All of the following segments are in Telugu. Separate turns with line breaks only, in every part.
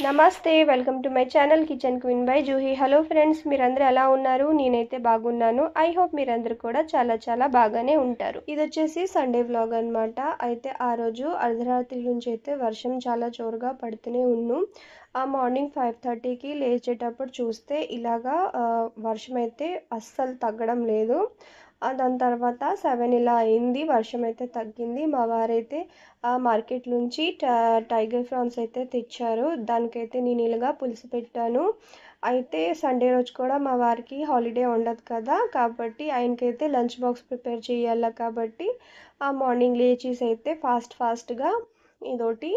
నమస్తే welcome to my channel kitchen queen by Juhi. Hello friends, మీరందరూ ఎలా ఉన్నారు? నేనైతే బాగున్నాను. ఐ హోప్ మీరందరూ కూడా చాలా బాగానే ఉంటారు. ఇది వచ్చేసి సండే వ్లాగ్ అనమాట. అయితే ఆ రోజు అర్ధరాత్రి నుంచి అయితే వర్షం చాలా జోరుగా పడుతూనే ఉన్నాం. ఆ మార్నింగ్ 5:30కి లేచేటప్పుడు చూస్తే ఇలాగా వర్షం అయితే అస్సలు తగ్గడం లేదు. దాని తర్వాత 7 ఇలా అయింది, వర్షం అయితే తగ్గింది. మా వారైతే మార్కెట్ నుంచి టైగర్ ప్రాన్స్ అయితే తెచ్చారు. దానికైతే నేను ఇలాగా పులుసు పెట్టాను. అయితే సండే రోజు కూడా మా వారికి హాలిడే ఉండదు కదా, కాబట్టి ఆయనకైతే లంచ్ బాక్స్ ప్రిపేర్ చేయాలి. కాబట్టి మార్నింగ్ లేచేసి అయితే ఫాస్ట్గా ఇదోటి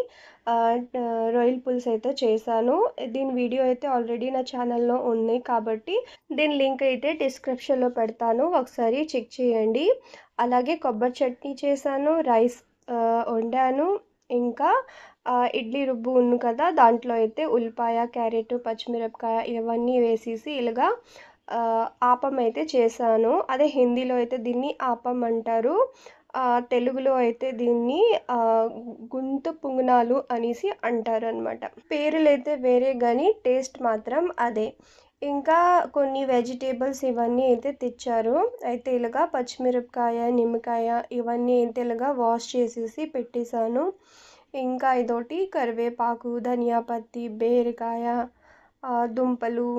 రొయ్యల పులుసు అయితే చేశాను. దీని వీడియో అయితే ఆల్రెడీ నా ఛానల్లో ఉంది, కాబట్టి దీని లింక్ అయితే డిస్క్రిప్షన్లో పెడతాను, ఒకసారి చెక్ చేయండి. అలాగే కొబ్బరి చట్నీ చేశాను, రైస్ వండాను. ఇంకా ఇడ్లీ రుబ్బు ఉంది కదా, దాంట్లో అయితే ఉల్లిపాయ, క్యారెట్, పచ్చిమిరపకాయ ఇవన్నీ వేసేసి ఇలాగా ఆపం అయితే చేశాను. అదే హిందీలో అయితే దీన్ని ఆపం అంటారు, తెలుగులో అయితే దీన్ని గుంత పుంగనాలు అనేసి అంటారు అనమాట. పేర్లు అయితే వేరే కానీ టేస్ట్ మాత్రం అదే. ఇంకా కొన్ని వెజిటేబుల్స్ ఇవన్నీ అయితే తెచ్చారు. అయితే ఇలాగా పచ్చిమిరపకాయ, నిమ్మకాయ ఇవన్నీ అయితే ఇలాగా వాష్ చేసేసి పెట్టేశాను. ఇంకా ఇదోటి కరివేపాకు, ధనియా పత్తి, బీరకాయ, దుంపలు,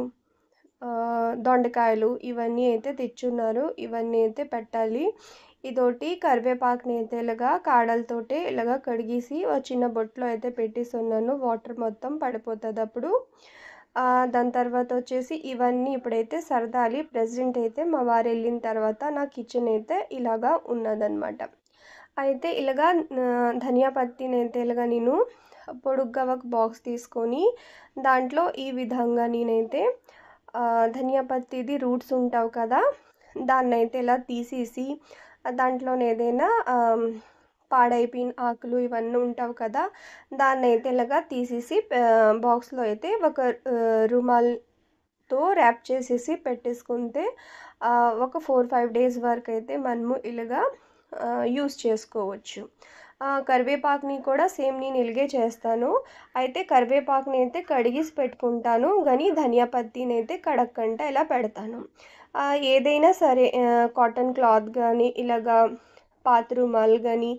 దొండకాయలు ఇవన్నీ అయితే తెచ్చున్నారు. ఇవన్నీ అయితే పెట్టాలి. ఇదోటి కరివేపాకుని అయితే ఇలాగా కాడలతోటి ఇలాగా కడిగేసి చిన్న బొట్లో అయితే పెట్టేస్తున్నాను, వాటర్ మొత్తం పడిపోతుంది అప్పుడు. దాని తర్వాత వచ్చేసి ఇవన్నీ ఇప్పుడైతే సర్దాలి. ప్రెజెంట్ అయితే మా వారు వెళ్ళిన తర్వాత నా కిచెన్ అయితే ఇలాగా ఉన్నదన్నమాట. అయితే ఇలాగా ధనియా పత్తిని అయితే ఇలాగా నేను పొడుగ్గా ఒక బాక్స్ తీసుకొని దాంట్లో ఈ విధంగా నేనైతే ధనియా పత్తిది రూట్స్ ఉంటావు కదా, దాన్ని అయితే ఇలా తీసేసి దాంట్లోనే ఏదైనా పాడైపోయిన ఆకులు ఇవన్నీ ఉంటావు కదా, దాన్ని అయితే ఇలాగా తీసేసి బాక్స్లో అయితే ఒక రుమాల్తో ర్యాప్ చేసేసి పెట్టేసుకుంటే ఒక 4-5 డేస్ వరకు అయితే మనము ఇలాగా యూస్ చేసుకోవచ్చు. కరివేపాకుని కూడా సేమ్ నేను ఇలాగే చేస్తాను. అయితే కరివేపాకుని అయితే కడిగేసి పెట్టుకుంటాను, కానీ ధనియా పత్తిని అయితే కడక్కంట ఇలా పెడతాను. ఏదైనా సరే కాటన్ క్లాత్ కానీ ఇలాగా పాత రుమాలు కానీ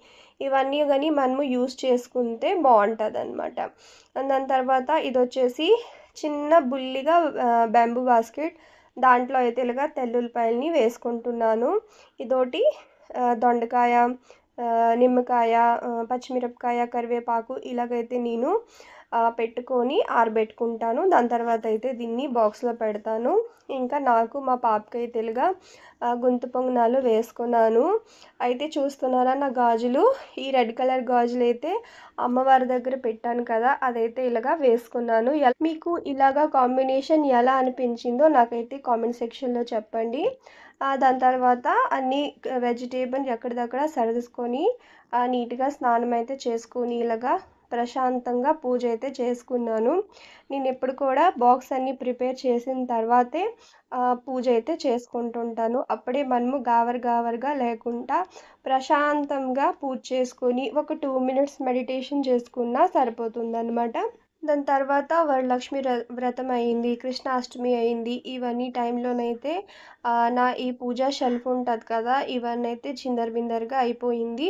ఇవన్నీ కానీ మనము యూస్ చేసుకుంటే బాగుంటుంది అనమాట. దాని తర్వాత ఇది వచ్చేసి చిన్న బుల్లిగా బ్యాంబూ బాస్కెట్, దాంట్లో అయితే ఇలాగా తెల్లుల్లిపాయలని వేసుకుంటున్నాను. ఇదోటి దొండకాయ, నిమ్మకాయ, పచ్చిమిరపకాయ, కరివేపాకు ఇలాగైతే నేను పెట్టుకొని ఆరబెట్టుకుంటాను. దాని తర్వాత అయితే దీన్ని బాక్స్లో పెడతాను. ఇంకా నాకు మా పాపకి అయితే ఇలాగా గుంత పొంగనాలు వేసుకున్నాను. అయితే చూస్తున్నారా నా గాజులు, ఈ రెడ్ కలర్ గాజులు అయితే అమ్మవారి దగ్గర పెట్టాను కదా, అదైతే ఇలాగా వేసుకున్నాను. మీకు ఇలాగా కాంబినేషన్ ఎలా అనిపించిందో నాకైతే కామెంట్ సెక్షన్లో చెప్పండి. దాని తర్వాత అన్ని వెజిటేబుల్ ఎక్కడిదక్కడ సర్దుకొని నీట్గా స్నానం అయితే చేసుకొని ఇలాగా ప్రశాంతంగా పూజ అయితే చేసుకున్నాను. నేను ఎప్పుడు కూడా బాక్స్ అన్నీ ప్రిపేర్ చేసిన తర్వాతే పూజ అయితే చేసుకుంటుంటాను. అప్పుడే మనము గావరగా లేకుండా ప్రశాంతంగా పూజ చేసుకొని ఒక 2 మినిట్స్ మెడిటేషన్ చేసుకున్నా సరిపోతుందన్నమాట. దాని తర్వాత వరలక్ష్మి వ్రతం అయింది, కృష్ణాష్టమి అయింది. ఇవన్నీ టైంలోనైతే నా ఈ పూజా షెల్ఫ్ ఉంటుంది కదా, ఇవన్నీ అయితే చిందరబిందరగా అయిపోయింది.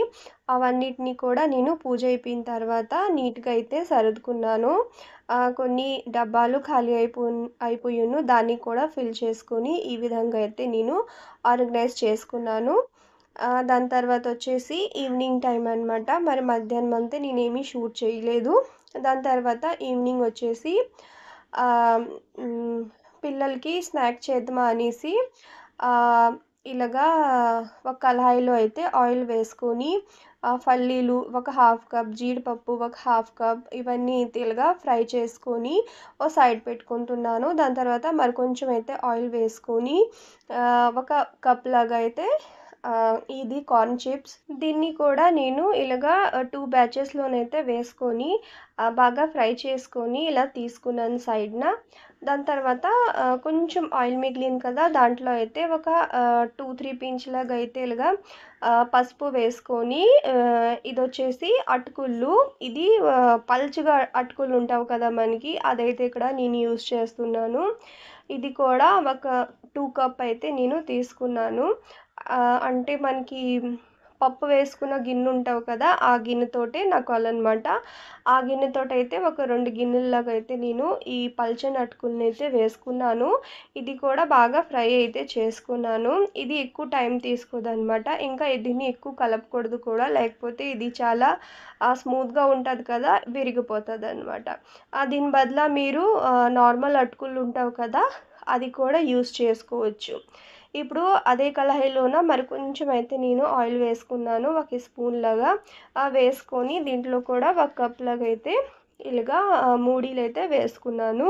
అవన్నిటిని కూడా నేను పూజ అయిపోయిన తర్వాత నీట్గా అయితే సర్దుకున్నాను. కొన్ని డబ్బాలు ఖాళీ అయిపోయాను, దాన్ని కూడా ఫిల్ చేసుకొని ఈ విధంగా అయితే నేను ఆర్గనైజ్ చేసుకున్నాను. దాని తర్వాత వచ్చేసి ఈవినింగ్ టైం అనమాట. మరి మధ్యాహ్నం అంతా నేనేమీ షూట్ చేయలేదు. దాని తర్వాత ఈవినింగ్ వచ్చేసి పిల్లలకి స్నాక్ చేద్దామా అనేసి ఇలాగా ఒక కళాయిలో అయితే ఆయిల్ వేసుకొని పల్లీలు ఒక 1/2 కప్, జీడిపప్పు ఒక 1/2 కప్ ఇవన్నీ ఇలాగా ఫ్రై చేసుకొని ఓ సైడ్ పెట్టుకుంటున్నాను. దాని తర్వాత మరి కొంచెం అయితే ఆయిల్ వేసుకొని ఒక కప్ లాగా అయితే ఇది కార్న్ చిప్స్, దీన్ని కూడా నేను ఇలాగా 2 బ్యాచెస్లోనైతే వేసుకొని బాగా ఫ్రై చేసుకొని ఇలా తీసుకున్నాను సైడ్న. దాని తర్వాత కొంచెం ఆయిల్ మిగిలింది కదా, దాంట్లో అయితే ఒక 2-3 పించ్‌లాగా అయితే ఇలాగా పసుపు వేసుకొని, ఇదొచ్చేసి అటుకులు. ఇది పల్చగా అటుకులు ఉంటావు కదా మనకి, అదైతే ఇక్కడ నేను యూజ్ చేస్తున్నాను. ఇది కూడా ఒక 2 కప్ అయితే నేను తీసుకున్నాను. అంటే మనకి పప్పు వేసుకున్న గిన్నె ఉంటావు కదా, ఆ గిన్నెతోటే నా కొలనమాట. ఆ గిన్నెతోటైతే ఒక 2 గిన్నెల్లాగా అయితే నేను ఈ పల్చని అటుకులనైతే వేసుకున్నాను. ఇది కూడా బాగా ఫ్రై అయితే చేసుకున్నాను. ఇది ఎక్కువ టైం తీసుకోదనమాట. ఇంకా దీన్ని ఎక్కువ కలపకూడదు కూడా, లేకపోతే ఇది చాలా స్మూత్‌గా ఉంటది కదా, విరిగిపోతదనమాట. దీని బదులు మీరు నార్మల్ అటుకులు ఉంటావు కదా, అది కూడా యూజ్ చేసుకోవచ్చు. ఇప్పుడు అదే కళాయిలోన మరి కొంచెం అయితే నేను ఆయిల్ వేసుకున్నాను, ఒక స్పూన్ లాగా. వేసుకొని దీంట్లో కూడా ఒక కప్ లాగా అయితే ఇలాగా మూడీలైతే వేసుకున్నాను.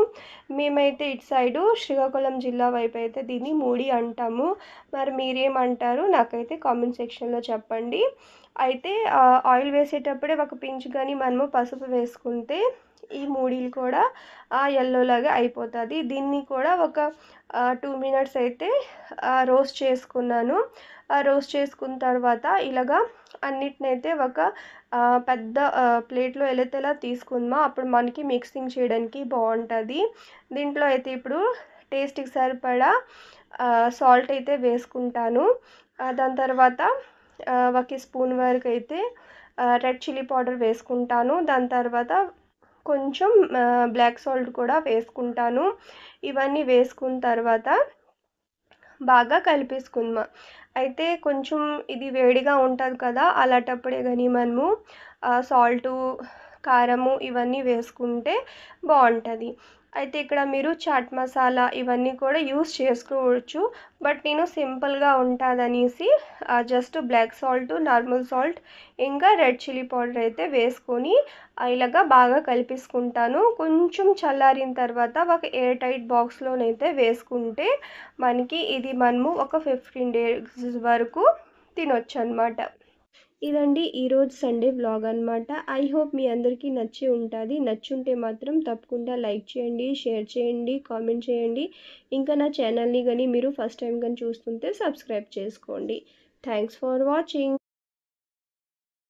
మేమైతే ఇటు సైడు శ్రీకాకుళం జిల్లా వైపు అయితే దీన్ని మూడి అంటాము. మరి మీరేమంటారు నాకైతే కామెంట్ సెక్షన్‌లో చెప్పండి. అయితే ఆయిల్ వేసేటప్పుడే ఒక పించ్ గాని మనము పసుపు వేసుకుంటే ఈ మూడీలు కూడా యెల్లోలాగా అయిపోతుంది. దీన్ని కూడా ఒక 2 మినిట్స్ అయితే రోస్ట్ చేసుకున్నాను. రోస్ట్ చేసుకున్న తర్వాత ఇలాగా అన్నిటినైతే ఒక పెద్ద ప్లేట్లో ఎలా తీసుకుందామా, అప్పుడు మనకి మిక్సింగ్ చేయడానికి బాగుంటుంది. దీంట్లో అయితే ఇప్పుడు టేస్ట్‌కి సరిపడా సాల్ట్ అయితే వేసుకుంటాను. దాని తర్వాత ఒక స్పూన్ వరకు అయితే రెడ్ చిల్లీ పౌడర్ వేసుకుంటాను. దాని తర్వాత కొంచెం బ్లాక్ సాల్ట్ కూడా వేసుకుంటాను. ఇవన్నీ వేసుకున్న తర్వాత బాగా కలిపేసుకుందాం. అయితే కొంచెం ఇది వేడిగా ఉంటుంది కదా, అలాంటప్పుడే కానీ మనము సాల్టు, కారము ఇవన్నీ వేసుకుంటే బాగుంటుంది. అయితే ఇక్కడ మీరు చాట్ మసాలా ఇవన్నీ కూడా యూస్ చేసుకోవచ్చు. బట్ నేను సింపుల్గా ఉంటుందనేసి just black salt, normal salt, ఇంకా రెడ్ చిల్లీ పౌడర్ అయితే వేసుకొని ఇలాగా బాగా కలిపేసుకుంటాను. కొంచెం చల్లారిన తర్వాత ఒక ఎయిర్ టైట్ బాక్స్లోనైతే వేసుకుంటే మనకి ఇది మనము ఒక 15 డేస్ వరకు తినొచ్చు అనమాట. ఇదండి ఈరోజు సండే వ్లాగ్ అనమాట. ఐ హోప్ మీ అందరికీ నచ్చి ఉంటుంది. నచ్చుంటే మాత్రం తప్పకుండా లైక్ చేయండి, షేర్ చేయండి, కామెంట్ చేయండి. ఇంకా నా ఛానల్ని కానీ మీరు ఫస్ట్ టైం కానీ చూస్తుంటే సబ్స్క్రైబ్ చేసుకోండి. Thanks for watching.